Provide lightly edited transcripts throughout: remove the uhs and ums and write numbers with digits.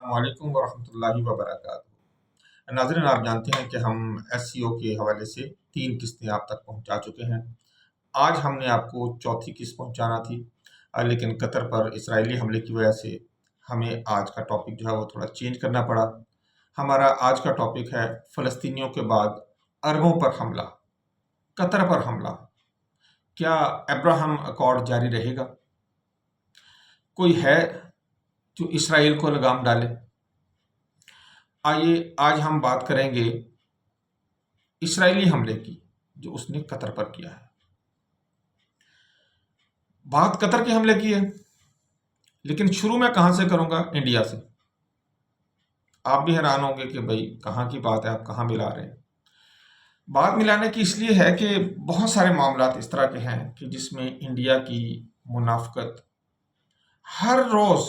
السلام علیکم ورحمۃ اللہ وبرکاتہ۔ ناظرین، آپ جانتے ہیں کہ ہم ایس سی او کے حوالے سے 3 قسطیں آپ تک پہنچا چکے ہیں۔ آج ہم نے آپ کو چوتھی قسط پہنچانا تھی، لیکن قطر پر اسرائیلی حملے کی وجہ سے ہمیں آج کا ٹاپک جو ہے وہ تھوڑا چینج کرنا پڑا۔ ہمارا آج کا ٹاپک ہے فلسطینیوں کے بعد عربوں پر حملہ، قطر پر حملہ۔ کیا ابراہم اکارڈ جاری رہے گا؟ کوئی ہے جو اسرائیل کو لگام ڈالے؟ آئیے آج ہم بات کریں گے اسرائیلی حملے کی جو اس نے قطر پر کیا ہے۔ بات قطر کے حملے کی ہے، لیکن شروع میں کہاں سے کروں گا؟ انڈیا سے۔ آپ بھی حیران ہوں گے کہ بھائی کہاں کی بات ہے، آپ کہاں ملا رہے ہیں؟ بات ملانے کی اس لیے ہے کہ بہت سارے معاملات اس طرح کے ہیں کہ جس میں انڈیا کی منافقت ہر روز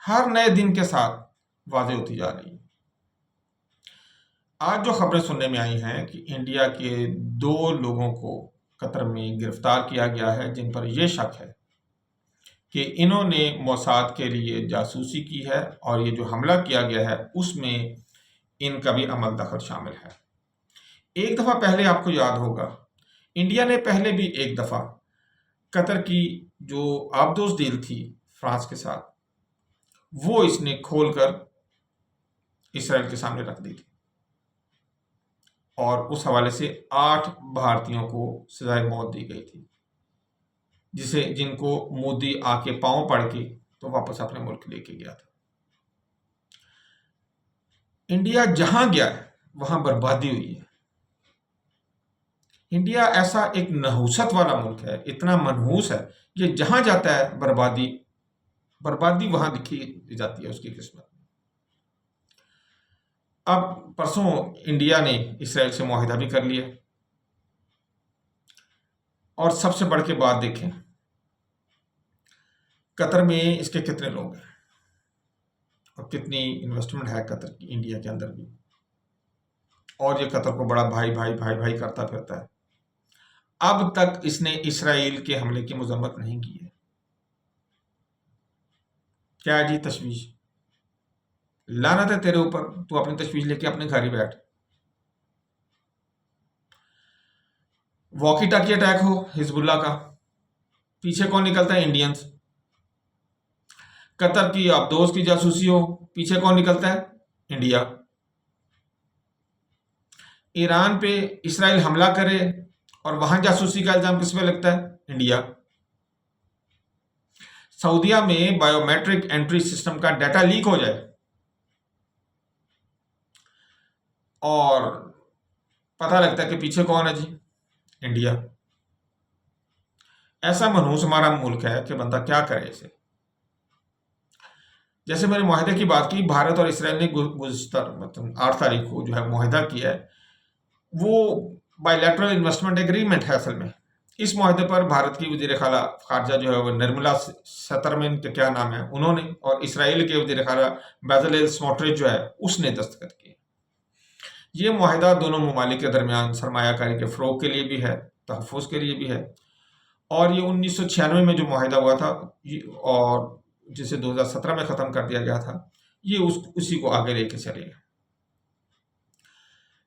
ہر نئے دن کے ساتھ واضح ہوتی جا رہی ہے۔ آج جو خبریں سننے میں آئی ہیں کہ انڈیا کے 2 لوگوں کو قطر میں گرفتار کیا گیا ہے، جن پر یہ شک ہے کہ انہوں نے موساد کے لیے جاسوسی کی ہے، اور یہ جو حملہ کیا گیا ہے اس میں ان کا بھی عمل دخل شامل ہے۔ ایک دفعہ پہلے آپ کو یاد ہوگا، انڈیا نے پہلے بھی ایک دفعہ قطر کی جو آبدوز ڈیل تھی فرانس کے ساتھ، وہ اس نے کھول کر اسرائیل کے سامنے رکھ دی تھی، اور اس حوالے سے 8 بھارتیوں کو سزائے موت دی گئی تھی، جن کو مودی آ کے پاؤں پڑ کے تو واپس اپنے ملک لے کے گیا تھا۔ انڈیا جہاں گیا ہے وہاں بربادی ہوئی ہے۔ انڈیا ایسا ایک نحوست والا ملک ہے، اتنا منحوس ہے کہ جہاں جاتا ہے بربادی وہاں دکھی جاتی ہے اس کی قسمت۔ اب پرسوں انڈیا نے اسرائیل سے معاہدہ بھی کر لیا، اور سب سے بڑھ کے بات دیکھیں، قطر میں اس کے کتنے لوگ ہیں اور کتنی انویسٹمنٹ ہے قطر کی انڈیا کے اندر بھی، اور یہ قطر کو بڑا بھائی بھائی بھائی بھائی کرتا پھرتا ہے۔ اب تک اس نے اسرائیل کے حملے کی مذمت نہیں کی ہے۔ کیا جی تشویش؟ لعنت ہے تیرے اوپر، تو اپنی تشویش لے کے اپنے گھر ہی بیٹھ۔ واکی ٹاکی اٹیک ہو حزب اللہ کا، پیچھے کون نکلتا ہے؟ انڈینز۔ قطر کی آبدوز کی جاسوسی ہو، پیچھے کون نکلتا ہے؟ انڈیا۔ ایران پہ اسرائیل حملہ کرے اور وہاں جاسوسی کا الزام کس پہ لگتا ہے؟ انڈیا۔ سعودیہ میں بائیو میٹرک انٹری سسٹم کا ڈیٹا لیک ہو جائے اور پتہ لگتا ہے کہ پیچھے کون ہے؟ جی انڈیا۔ ایسا منحوس ہمارا ملک ہے کہ بندہ کیا کرے اسے۔ جیسے میں نے معاہدے کی بات کی، بھارت اور اسرائیل نے گزشتہ 8 تاریخ کو جو ہے معاہدہ کیا ہے، وہ بائی لیٹرل انویسٹمنٹ ایگریمنٹ ہے اصل میں۔ اس معاہدے پر بھارت کی وزیر خارجہ جو ہے وہ نرملا سیترمن کے کیا نام ہے انہوں نے، اور اسرائیل کے وزیر خارجہ بیزلیل سموٹرچ جو ہے اس نے دستخط کیے۔ یہ معاہدہ دونوں ممالک کے درمیان سرمایہ کاری کے فروغ کے لیے بھی ہے، تحفظ کے لیے بھی ہے، اور یہ 1996 میں جو معاہدہ ہوا تھا اور جسے 2017 میں ختم کر دیا گیا تھا، یہ اسی کو آگے لے کے چلے گا۔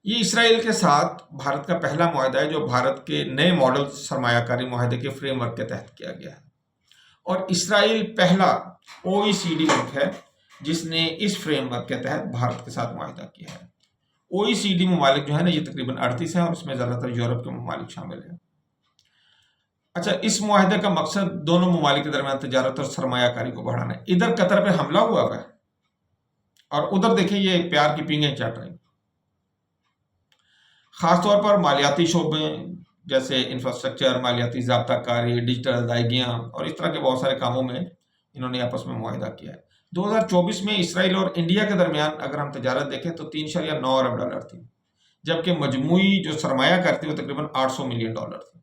یہ اسرائیل کے ساتھ بھارت کا پہلا معاہدہ ہے جو بھارت کے نئے ماڈل سرمایہ کاری معاہدے کے فریم ورک کے تحت کیا گیا ہے، اور اسرائیل پہلا OECD ملک ہے جس نے اس فریم ورک کے تحت بھارت کے ساتھ معاہدہ کیا ہے۔ OECD ممالک جو ہے نا، یہ تقریباً 38 ہیں، اور اس میں زیادہ تر یورپ کے ممالک شامل ہیں۔ اچھا، اس معاہدے کا مقصد دونوں ممالک کے درمیان تجارت اور سرمایہ کاری کو بڑھانا ہے۔ ادھر قطر پہ حملہ ہوا ہے اور ادھر دیکھیں یہ پیار کی پینگیں چٹ رہی ہیں۔ خاص طور پر مالیاتی شعبے جیسے انفراسٹرکچر، مالیاتی ضابطہ کاری، ڈیجیٹل ادائیگیاں اور اس طرح کے بہت سارے کاموں میں انہوں نے آپس میں معاہدہ کیا ہے۔ 2024 میں اسرائیل اور انڈیا کے درمیان اگر ہم تجارت دیکھیں تو 3.9 ارب ڈالر تھی، جبکہ مجموعی جو سرمایہ کاری تھی وہ تقریباً 800 ملین ڈالر تھی۔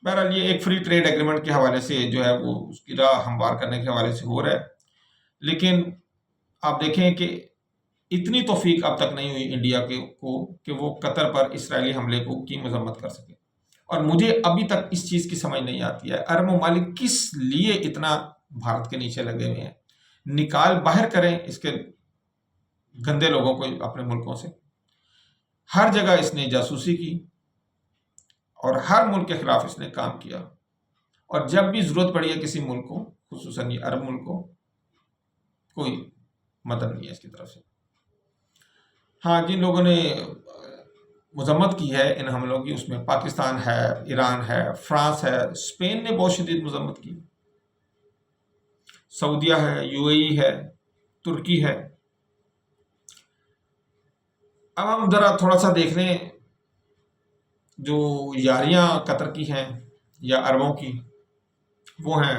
بہرحال یہ ایک فری ٹریڈ ایگریمنٹ کے حوالے سے جو ہے وہ اس کی راہ ہموار کرنے کے حوالے سے ہو رہا ہے، لیکن آپ دیکھیں کہ اتنی توفیق اب تک نہیں ہوئی انڈیا کو کہ وہ قطر پر اسرائیلی حملے کی مذمت کر سکے، اور مجھے ابھی تک اس چیز کی سمجھ نہیں آتی ہے عرب ممالک کس لیے اتنا بھارت کے نیچے لگے ہوئے ہیں۔ نکال باہر کریں اس کے گندے لوگوں کو اپنے ملکوں سے۔ ہر جگہ اس نے جاسوسی کی اور ہر ملک کے خلاف اس نے کام کیا، اور جب بھی ضرورت پڑی ہے کسی ملک کو، خصوصاً یہ عرب ملک کو، کوئی مدد نہیں ہے اس کی طرف سے۔ ہاں، جن لوگوں نے مذمت کی ہے ان حملوں کی، اس میں پاکستان ہے، ایران ہے، فرانس ہے، اسپین نے بہت شدید مذمت کی، سعودیہ ہے، UAE ہے، ترکی ہے۔ اب ہم ذرا تھوڑا سا دیکھ لیں جو یاریاں قطر کی ہیں یا عربوں کی، وہ ہیں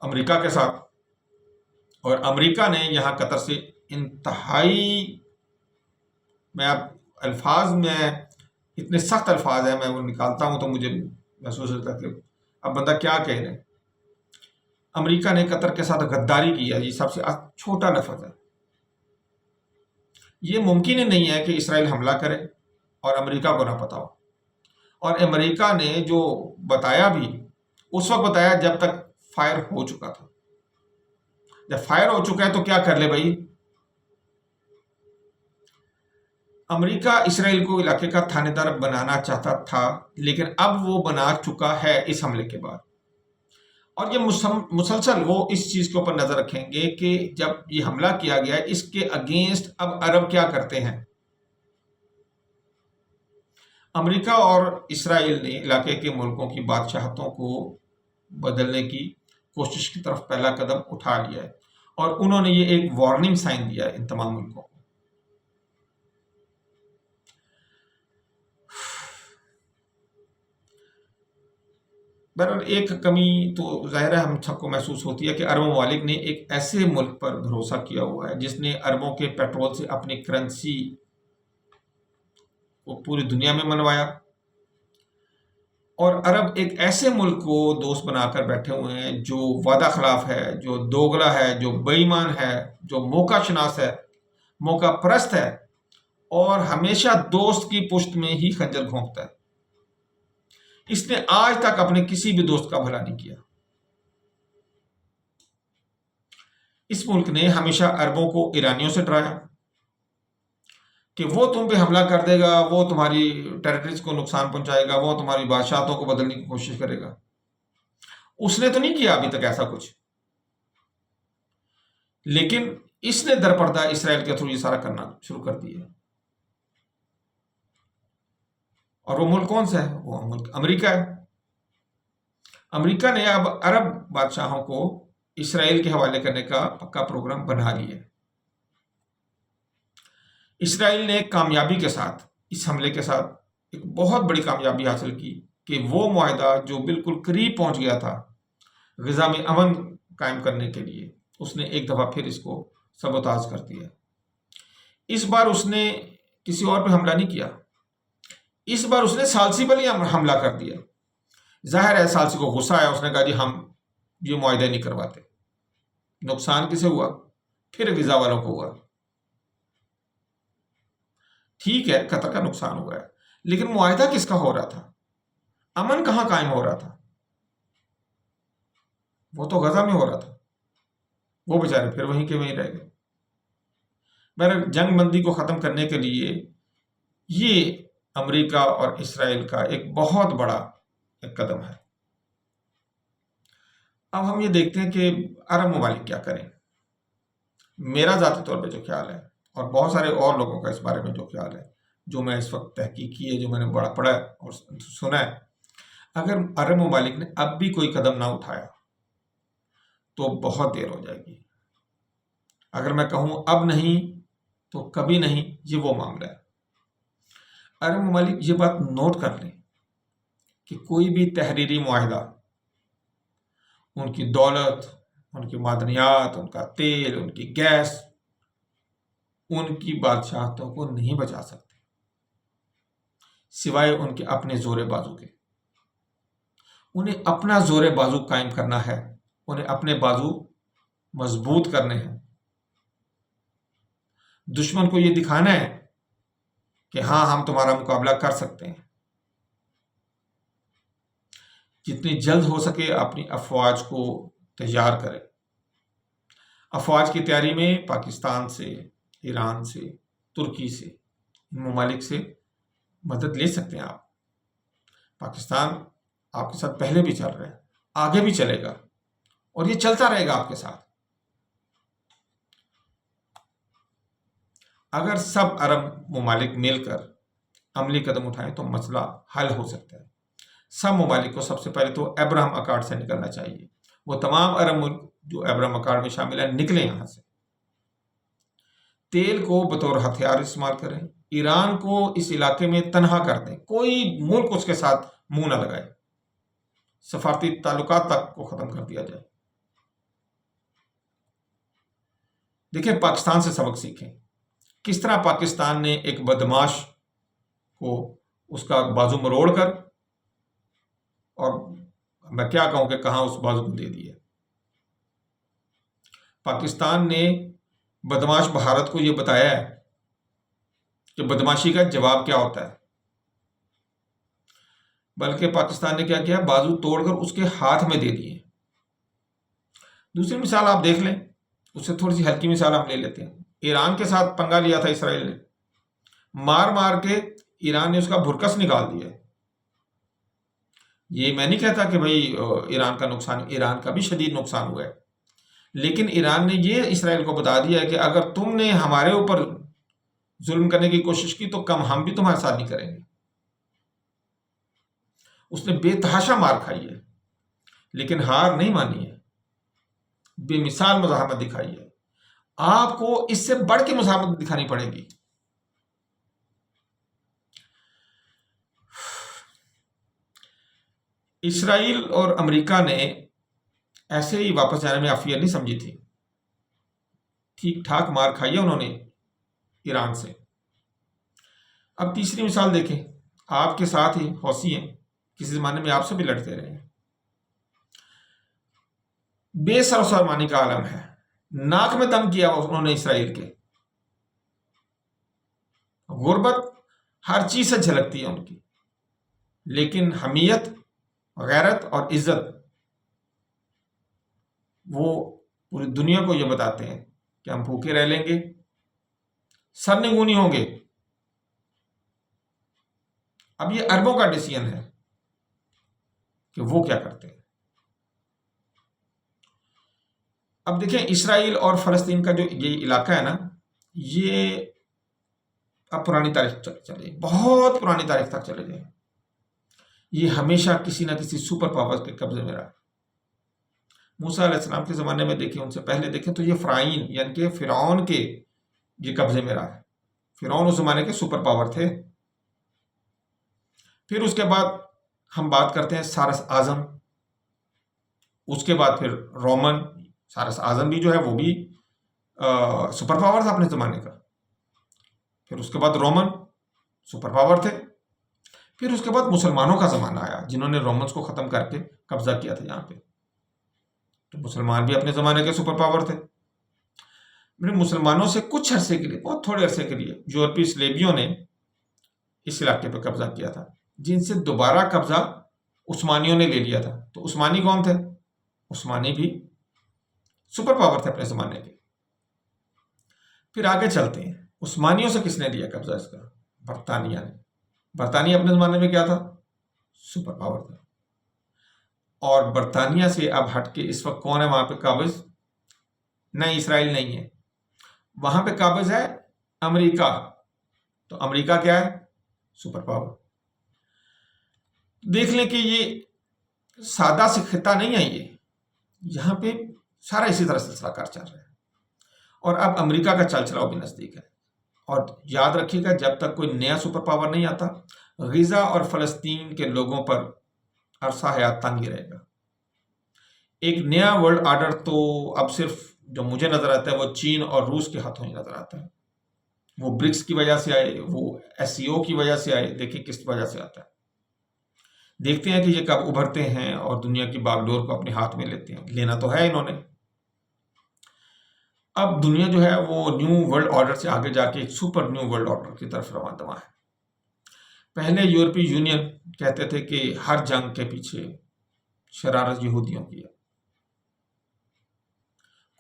امریکہ کے ساتھ، اور امریکہ نے یہاں قطر سے انتہائی، میں اب الفاظ میں اتنے سخت الفاظ ہیں، میں وہ نکالتا ہوں تو مجھے محسوس ہوتا ہے کہ اب بندہ کیا کہہ رہے ہیں۔ امریکہ نے قطر کے ساتھ غداری کی ہے، یہ سب سے چھوٹا لفظ ہے۔ یہ ممکن ہی نہیں ہے کہ اسرائیل حملہ کرے اور امریکہ کو نہ پتا ہو، اور امریکہ نے جو بتایا بھی اس وقت بتایا جب تک فائر ہو چکا تھا۔ جب فائر ہو چکا ہے تو کیا کر لے بھائی؟ امریکہ اسرائیل کو علاقے کا تھانے دار بنانا چاہتا تھا، لیکن اب وہ بنا چکا ہے اس حملے کے بعد، اور یہ مسلسل وہ اس چیز کے اوپر نظر رکھیں گے کہ جب یہ حملہ کیا گیا ہے اس کے اگینسٹ اب عرب کیا کرتے ہیں۔ امریکہ اور اسرائیل نے علاقے کے ملکوں کی بادشاہتوں کو بدلنے کی کوشش کی طرف پہلا قدم اٹھا لیا ہے، اور انہوں نے یہ ایک وارننگ سائن دیا ہے ان تمام ملکوں کو۔ بہرحال ایک کمی تو ظاہر ہے ہم سب کو محسوس ہوتی ہے کہ عرب ممالک نے ایک ایسے ملک پر بھروسہ کیا ہوا ہے جس نے عربوں کے پیٹرول سے اپنی کرنسی کو پوری دنیا میں منوایا، اور عرب ایک ایسے ملک کو دوست بنا کر بیٹھے ہوئے ہیں جو وعدہ خلاف ہے، جو دوگلا ہے، جو بے ایمان ہے، جو موقع شناس ہے، موقع پرست ہے، اور ہمیشہ دوست کی پشت میں ہی خنجر گھونپتا ہے۔ اس نے آج تک اپنے کسی بھی دوست کا بھلا نہیں کیا۔ اس ملک نے ہمیشہ عربوں کو ایرانیوں سے ڈرایا کہ وہ تم پہ حملہ کر دے گا، وہ تمہاری ٹیریٹریز کو نقصان پہنچائے گا، وہ تمہاری بادشاہتوں کو بدلنے کی کوشش کرے گا۔ اس نے تو نہیں کیا ابھی تک ایسا کچھ، لیکن اس نے درپردہ اسرائیل کے تھرو یہ سارا کرنا شروع کر دیا۔ اور وہ ملک کون سا ہے؟ وہ ملک امریکہ ہے۔ امریکہ نے اب عرب بادشاہوں کو اسرائیل کے حوالے کرنے کا پکا پروگرام بنا لیا ہے۔ اسرائیل نے کامیابی کے ساتھ اس حملے کے ساتھ ایک بہت بڑی کامیابی حاصل کی کہ وہ معاہدہ جو بالکل قریب پہنچ گیا تھا غزہ میں امن قائم کرنے کے لیے، اس نے ایک دفعہ پھر اس کو سبوتاژ کر دیا۔ اس بار اس نے کسی اور پہ حملہ نہیں کیا، اس بار اس نے ثالثی پر ہی حملہ کر دیا۔ ظاہر ہے ثالثی کو غصہ آیا، اس نے کہا جی ہم یہ معاہدہ نہیں کرواتے۔ نقصان کسے ہوا؟ پھر غزہ والوں کو ہوا۔ ٹھیک ہے قطر کا نقصان ہوا ہے، لیکن معاہدہ کس کا ہو رہا تھا؟ امن کہاں قائم ہو رہا تھا؟ وہ تو غزہ میں ہو رہا تھا۔ وہ بیچارے پھر وہیں کے وہیں رہ گئے۔ بہرحال جنگ بندی کو ختم کرنے کے لیے یہ امریکہ اور اسرائیل کا ایک بہت بڑا ایک قدم ہے۔ اب ہم یہ دیکھتے ہیں کہ عرب ممالک کیا کریں۔ میرا ذاتی طور پہ جو خیال ہے، اور بہت سارے اور لوگوں کا اس بارے میں جو خیال ہے، جو میں اس وقت تحقیق کی ہے، جو میں نے بڑا پڑھا اور سنا ہے، اگر عرب ممالک نے اب بھی کوئی قدم نہ اٹھایا تو بہت دیر ہو جائے گی۔ اگر میں کہوں اب نہیں تو کبھی نہیں، یہ وہ معاملہ ہے۔ عرب ممالک یہ بات نوٹ کر لیں کہ کوئی بھی تحریری معاہدہ ان کی دولت، ان کی معدنیات، ان کا تیل، ان کی گیس، ان کی بادشاہتوں کو نہیں بچا سکتے سوائے ان کے اپنے زور بازو کے۔ انہیں اپنا زور بازو قائم کرنا ہے، انہیں اپنے بازو مضبوط کرنے ہیں، دشمن کو یہ دکھانا ہے کہ ہاں ہم تمہارا مقابلہ کر سکتے ہیں۔ جتنی جلد ہو سکے اپنی افواج کو تیار کریں، افواج کی تیاری میں پاکستان سے، ایران سے، ترکی سے، ان ممالک سے مدد لے سکتے ہیں آپ۔ پاکستان آپ کے ساتھ پہلے بھی چل رہا ہے، آگے بھی چلے گا، اور یہ چلتا رہے گا آپ کے ساتھ۔ اگر سب عرب ممالک مل کر عملی قدم اٹھائیں تو مسئلہ حل ہو سکتا ہے۔ سب ممالک کو سب سے پہلے تو ابراہم اکارڈ سے نکلنا چاہیے۔ وہ تمام عرب ملک جو ابراہم اکارڈ میں شامل ہیں نکلیں یہاں سے۔ تیل کو بطور ہتھیار استعمال کریں، ایران کو اس علاقے میں تنہا کر دیں، کوئی ملک اس کے ساتھ منہ نہ لگائے، سفارتی تعلقات تک کو ختم کر دیا جائے۔ دیکھیں پاکستان سے سبق سیکھیں، کس طرح پاکستان نے ایک بدماش کو اس کا بازو مروڑ کر، اور میں کیا کہوں کہ کہاں اس بازو کو دے دیا۔ پاکستان نے بدماش بھارت کو یہ بتایا ہے کہ بدماشی کا جواب کیا ہوتا ہے، بلکہ پاکستان نے کیا کیا، بازو توڑ کر اس کے ہاتھ میں دے دیے۔ دوسری مثال آپ دیکھ لیں، اس سے تھوڑی سی ہلکی مثال ہم لے لیتے ہیں۔ ایران کے ساتھ پنگا لیا تھا اسرائیل نے، مار مار کے ایران نے اس کا بھرکس نکال دیا۔ یہ میں نہیں کہتا کہ بھائی ایران کا نقصان، ایران کا بھی شدید نقصان ہوا ہے، لیکن ایران نے یہ اسرائیل کو بتا دیا ہے کہ اگر تم نے ہمارے اوپر ظلم کرنے کی کوشش کی تو کم ہم بھی تمہارے ساتھ نہیں کریں گے۔ اس نے بے تحاشا مار کھائی ہے، لیکن ہار نہیں مانی ہے، بے مثال مزاحمت دکھائی ہے۔ آپ کو اس سے بڑھ کے مزاحمت دکھانی پڑے گی۔ اسرائیل اور امریکہ نے ایسے ہی واپس جانے میں عافیت نہیں سمجھی تھی، ٹھیک ٹھاک مار کھائی ہے انہوں نے ایران سے۔ اب تیسری مثال دیکھیں، آپ کے ساتھ ہی حوثی ہیں، کسی زمانے میں آپ سے بھی لڑتے رہے ہیں، بے سر و سامانی کا عالم ہے، ناک میں دم کیا انہوں نے اسرائیل کے۔ غربت ہر چیز سے جھلکتی ہے ان کی، لیکن حمیت، غیرت اور عزت وہ پوری دنیا کو یہ بتاتے ہیں کہ ہم بھوکے رہ لیں گے، سرنگونی ہوں گے۔ اب یہ عربوں کا ڈیسیژن ہے کہ وہ کیا کرتے ہیں۔ اب دیکھیں اسرائیل اور فلسطین کا جو یہ علاقہ ہے نا، یہ اب پرانی تاریخ تک چلے، بہت پرانی تاریخ تک چلے جائیں، یہ ہمیشہ کسی نہ کسی سپر پاور کے قبضے میں رہا۔ موسیٰ علیہ السلام کے زمانے میں دیکھیں، ان سے پہلے دیکھیں تو یہ فرعون یعنی کہ فرعون کے یہ قبضے میں رہا ہے۔ فرعون اس زمانے کے سپر پاور تھے۔ پھر اس کے بعد ہم بات کرتے ہیں سارس اعظم، اس کے بعد پھر رومن۔ سارس اعظم بھی جو ہے وہ بھی سپر پاور تھا اپنے زمانے کا۔ پھر اس کے بعد رومن سپر پاور تھے۔ پھر اس کے بعد مسلمانوں کا زمانہ آیا، جنہوں نے رومنز کو ختم کر کے قبضہ کیا تھا یہاں پہ، تو مسلمان بھی اپنے زمانے کے سپر پاور تھے۔ مسلمانوں سے کچھ عرصے کے لیے، بہت تھوڑے عرصے کے لیے، یورپی سلیبیوں نے اس علاقے پہ قبضہ کیا تھا، جن سے دوبارہ قبضہ عثمانیوں نے لے لیا تھا۔ تو عثمانی کون تھے؟ عثمانی بھی سپر پاور تھے اپنے زمانے کے۔ پھر آگے چلتے ہیں، عثمانیوں سے کس نے لیا قبضہ اس کا؟ برطانیہ نے۔ برطانیہ اپنے زمانے میں کیا تھا؟ سپر پاور تھا۔ اور برطانیہ سے اب ہٹ کے اس وقت کون ہے وہاں پہ قابض؟ نہ اسرائیل نہیں ہے، وہاں پہ قابض ہے امریکہ۔ تو امریکہ کیا ہے؟ Super power. دیکھ لیں کہ یہ سادہ سے خطہ نہیں ہے، یہاں پہ سارا اسی طرح سلسلہ کار چل رہا ہے، اور اب امریکہ کا چل چلاؤ بھی نزدیک ہے۔ اور یاد رکھیے گا، جب تک کوئی نیا سپر پاور نہیں آتا، غزہ اور فلسطین کے لوگوں پر عرصہ حیات تنگ ہی رہے گا۔ ایک نیا ورلڈ آرڈر تو اب صرف جو مجھے نظر آتا ہے وہ چین اور روس کے ہاتھوں ہی نظر آتا ہے۔ وہ برکس کی وجہ سے آئے، وہ SCO کی وجہ سے آئے، دیکھیں کس وجہ سے آتا ہے۔ دیکھتے ہیں کہ یہ کب ابھرتے ہیں اور دنیا کی باغ ڈور کو اپنے ہاتھ میں لیتے ہیں۔ لینا تو ہے انہوں نے۔ اب دنیا جو ہے وہ نیو ورلڈ آرڈر سے آگے جا کے ایک سپر نیو ورلڈ آرڈر کی طرف رواں دواں ہے۔ پہلے یورپی یونین کہتے تھے کہ ہر جنگ کے پیچھے شرارت یہودیوں کی ہے،